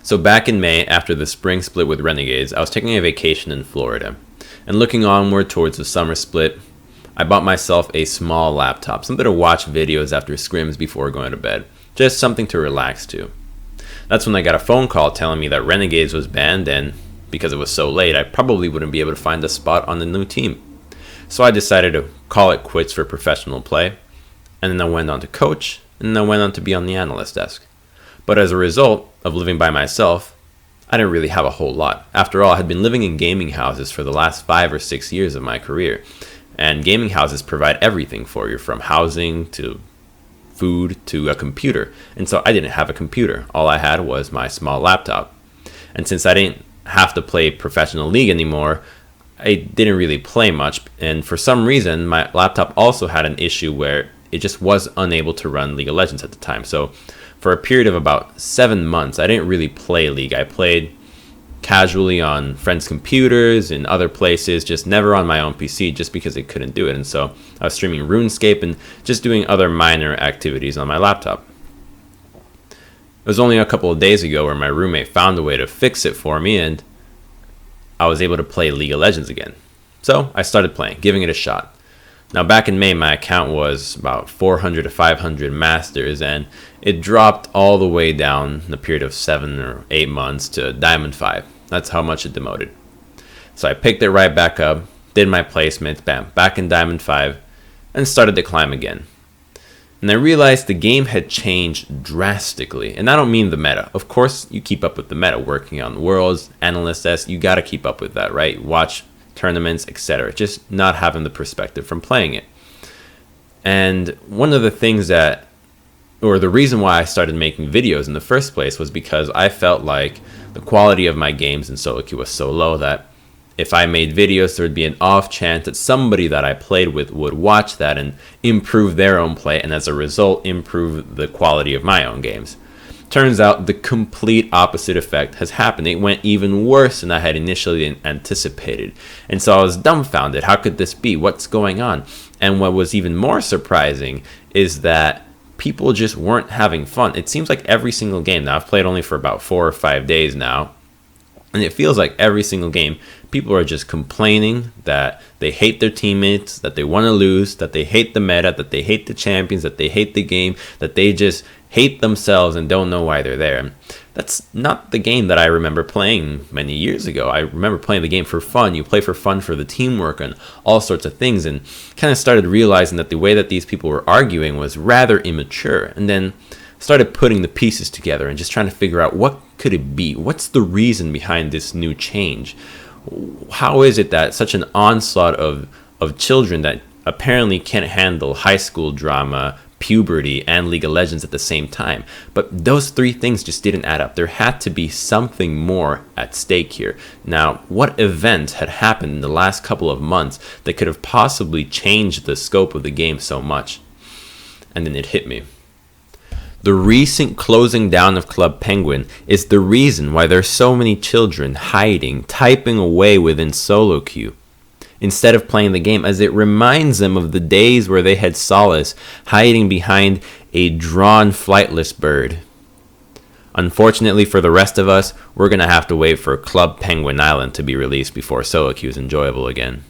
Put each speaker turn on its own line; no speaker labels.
So back in May, after the spring split with Renegades, I was taking a vacation in Florida. And looking onward towards the summer split, I bought myself a small laptop, something to watch videos after scrims before going to bed. Just something to relax to. That's when I got a phone call telling me that Renegades was banned, and because it was so late, I probably wouldn't be able to find a spot on the new team. So I decided to call it quits for professional play, and then I went on to coach, and then I went on to be on the analyst desk. But as a result of living by myself, I didn't really have a whole lot. After all, I had been living in gaming houses for the last 5 or 6 years of my career, and gaming houses provide everything for you, from housing to food to a computer. And so I didn't have a computer. All I had was my small laptop. And since I didn't have to play professional league anymore, I didn't really play much. And for some reason, my laptop also had an issue where it just was unable to run League of Legends at the time. So for a period of about 7 months, I didn't really play League. I played casually on friends' computers and other places, just never on my own PC, just because I couldn't do it. And so I was streaming RuneScape and just doing other minor activities on my laptop. It was only a couple of days ago where my roommate found a way to fix it for me, and I was able to play League of Legends again. So I started playing, giving it a shot. Now back in May, my account was about 400 to 500 masters, and it dropped all the way down in a period of 7 or 8 months to Diamond 5. That's how much it demoted. So I picked it right back up, did my placements, bam, back in Diamond 5, and started to climb again. And I realized the game had changed drastically. And I don't mean the meta. Of course, you keep up with the meta, working on Worlds, Analyst S, you gotta keep up with that, right? Watch tournaments, etc. Just not having the perspective from playing it. And one of the things that, or the reason why I started making videos in the first place, was because I felt like the quality of my games in solo queue was so low that if I made videos, there would be an off chance that somebody that I played with would watch that and improve their own play, and as a result, improve the quality of my own games. Turns out the complete opposite effect has happened. It went even worse than I had initially anticipated. And so I was dumbfounded. How could this be? What's going on? And what was even more surprising is that people just weren't having fun. It seems like every single game, now I've played only for about 4 or 5 days now, and it feels like every single game, people are just complaining that they hate their teammates, that they want to lose, that they hate the meta, that they hate the champions, that they hate the game, that they just hate themselves and don't know why they're there. That's not the game that I remember playing many years ago. I remember playing the game for fun. You play for fun, for the teamwork and all sorts of things, and kind of started realizing that the way that these people were arguing was rather immature. And then started putting the pieces together and just trying to figure out, what could it be? What's the reason behind this new change? How is it that such an onslaught of children that apparently can't handle high school drama, puberty, and League of Legends at the same time? But those 3 things just didn't add up. There had to be something more at stake here. Now, what event had happened in the last couple of months that could have possibly changed the scope of the game so much? And then it hit me. The recent closing down of Club Penguin is the reason why there's so many children hiding, typing away within solo queue, instead of playing the game, as it reminds them of the days where they had solace hiding behind a drawn flightless bird. Unfortunately for the rest of us, we're going to have to wait for Club Penguin Island to be released before solo queue is enjoyable again.